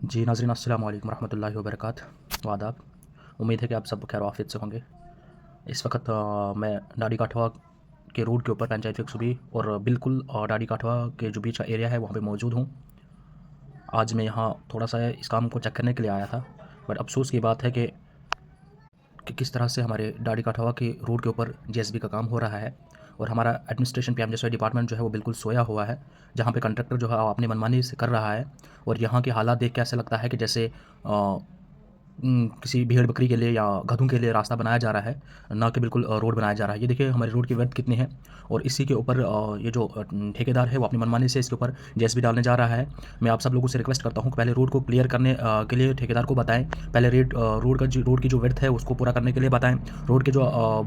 जी नाज़रीन, अस्सलाम वालेकुम रहमतुल्लाहि व बरकातहू। आदाब। उम्मीद है कि आप सब खैर आफियत से होंगे। इस वक्त मैं डाडी काठवा के रोड के ऊपर पंचायत एक सूबी और बिल्कुल डाडी काठवा के जो बीच का एरिया है वहाँ पे मौजूद हूँ। आज मैं यहाँ थोड़ा सा इस काम को चेक करने के लिए आया था, बट अफसोस की बात है कि किस तरह से हमारे डाडी काठवा के रोड के ऊपर जेएसबी का काम हो रहा है और हमारा एडमिनिस्ट्रेशन पीएमजेएसवाई डिपार्टमेंट जो है वो बिल्कुल सोया हुआ है, जहाँ पे कंट्रैक्टर जो है अपनी मनमानी से कर रहा है। और यहाँ के हालात देख के ऐसा लगता है कि जैसे किसी भेड़ बकरी के लिए या गधों के लिए रास्ता बनाया जा रहा है, ना कि बिल्कुल रोड बनाया जा रहा है। ये देखिए हमारे रोड की विड्थ कितनी है और इसी के ऊपर ये जो ठेकेदार है वो अपनी मनमानी से इसके ऊपर जेएसबी डालने जा रहा है। मैं आप सब लोगों से रिक्वेस्ट करता हूँ कि पहले रोड को क्लियर करने के लिए ठेकेदार को बताएं। पहले रोड की जो विड्थ है उसको पूरा करने के लिए बताएं। रोड के जो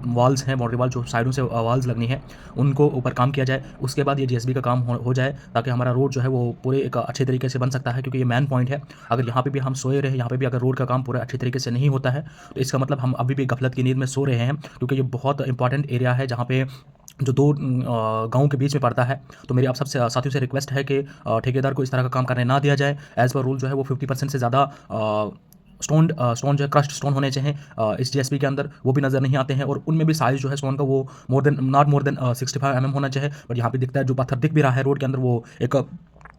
वॉल्स हैं, बाउंड्री वाल जो साइडों से वॉल्स लगनी है, उनको ऊपर काम किया जाए। उसके बाद ये जेएसबी का काम हो जाए, ताकि हमारा रोड जो है वो पूरे एक अच्छे तरीके से बन सकता है, क्योंकि ये मेन पॉइंट है। अगर यहाँ पे भी हम सोए रहे, यहाँ पे भी अगर रोड का काम पूरा अच्छे तरीके से नहीं होता है, तो इसका मतलब हम अभी भी गफलत की नींद में सो रहे हैं, क्योंकि ये बहुत इंपॉर्टेंट एरिया है जहाँ पे जो दो गाँव के बीच में पड़ता है। तो मेरी आप सबसे साथियों से रिक्वेस्ट है कि ठेकेदार को इस तरह का काम करने ना दिया जाए। एज़ पर रूल जो है वो 50% से ज़्यादा स्टोन जो है क्रश्ड स्टोन होने चाहिए इस जेएसबी के अंदर, वो भी नज़र नहीं आते हैं। और उनमें भी साइज़ जो है स्टोन का वो नॉट मोर देन 65 mm होना चाहिए। बट यहाँ पे दिखता है जो पत्थर दिख भी रहा है रोड के अंदर, वो एक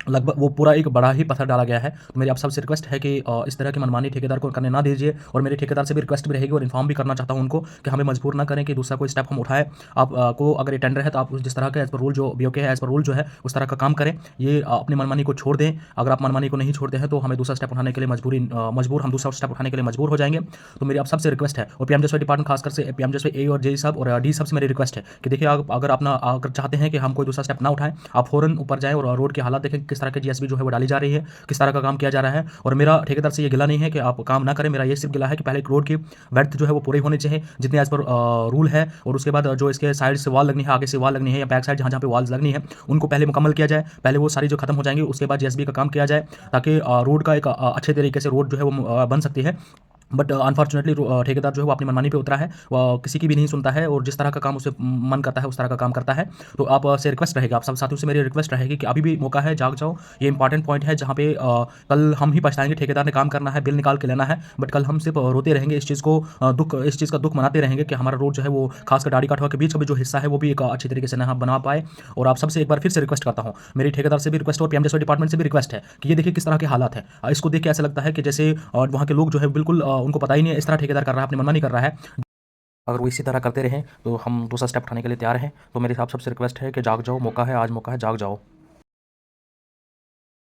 लगभग वो पूरा एक बड़ा ही पत्थर डाला गया है। तो मेरी आप सबसे रिक्वेस्ट है कि इस तरह की मनमानी ठेकेदार को करने ना दीजिए। और मेरे ठेकेदार से भी रिक्वेस्ट भी रहेगी और इन्फॉर्म भी करना चाहता हूँ उनको कि हमें मजबूर ना करें कि दूसरा कोई स्टेप हम उठाएं। आप को अगर ये टेंडर है तो आप जिस तरह का एज़ पर रूल जो बीओके है एज़ पर रूल जो है उस तरह का काम करें। ये अपनी मनमानी को छोड़ दें। अगर आप मनमानी को नहीं छोड़ते हैं तो हमें दूसरा स्टेप उठाने के लिए हम दूसरा स्टेप उठाने के लिए मजबूर हो जाएंगे। तो मेरी आप सबसे रिक्वेस्ट है, और पीएमजेएसवाई डिपार्टमेंट खासकर से पीएमजेएसवाई ए और जे साहब और डी साहब से मेरी रिक्वेस्ट है कि देखिए आप अगर चाहते हैं कि हम कोई दूसरा स्टेप ना उठाएं, आप फौरन ऊपर जाएं और रोड के हालात देखें किस तरह के जीएसबी जो है वो डाली जा रही है, किस तरह का काम किया जा रहा है। और मेरा ठेकेदार से ये गिला नहीं है कि आप काम ना करें, मेरा ये सिर्फ गिला है कि पहले रोड की वर्थ जो है वो पूरी होनी चाहिए जितने एज पर रूल है, और उसके बाद जो इसके साइड से वॉल लगनी है, आगे से वॉल लगनी है या बैक साइड जहाँ जहाँ पे वॉल्स लगनी है, उनको पहले मुकम्मल किया जाए। पहले वो सारी जो खत्म हो जाएंगी उसके बाद जेएसबी का काम किया जाए, ताकि रोड का एक अच्छे तरीके से रोड जो है वो बन सकती है। बट अनफॉर्चुनेटली ठेकेदार जो है वो अपनी मनमानी पे उतरा है, वो किसी की भी नहीं सुनता है और जिस तरह का काम उसे मन करता है उस तरह का काम करता है। तो आप से रिक्वेस्ट रहेगा, आप सब साथियों से मेरी रिक्वेस्ट रहेगी कि अभी भी मौका है, जाग जाओ। ये इंपॉर्टेंट पॉइंट है जहाँ पे कल हम ही पछताएंगे। ठेकेदार ने काम करना है, बिल निकाल के लेना है, बट कल हम सिर्फ रोते रहेंगे इस चीज़ का दुख मनाते रहेंगे कि हमारा रोड जो है वो खासकर डाडी काठवा के बीच का भी जो हिस्सा है वो भी एक अच्छी तरीके से ना बना पाए। और आप सबसे एक बार फिर से रिक्वेस्ट करता हूँ, मेरी ठेकेदार से भी रिक्वेस्ट और पीएमजेएसवाई डिपार्टमेंट से भी रिक्वेस्ट है कि ये देखिए किस तरह के हालात है। इसको देख के ऐसा लगता है कि जैसे वहाँ के लोग जो है बिल्कुल उनको पता ही नहीं है, इस तरह ठेकेदार कर रहा है, अपनी मनमानी कर रहा है। अगर वो इसी तरह करते रहें तो हम दूसरा स्टेप उठाने के लिए तैयार हैं। तो मेरे हिसाब सबसे रिक्वेस्ट है कि जाग जाओ, मौका है, आज मौका है, जाग जाओ।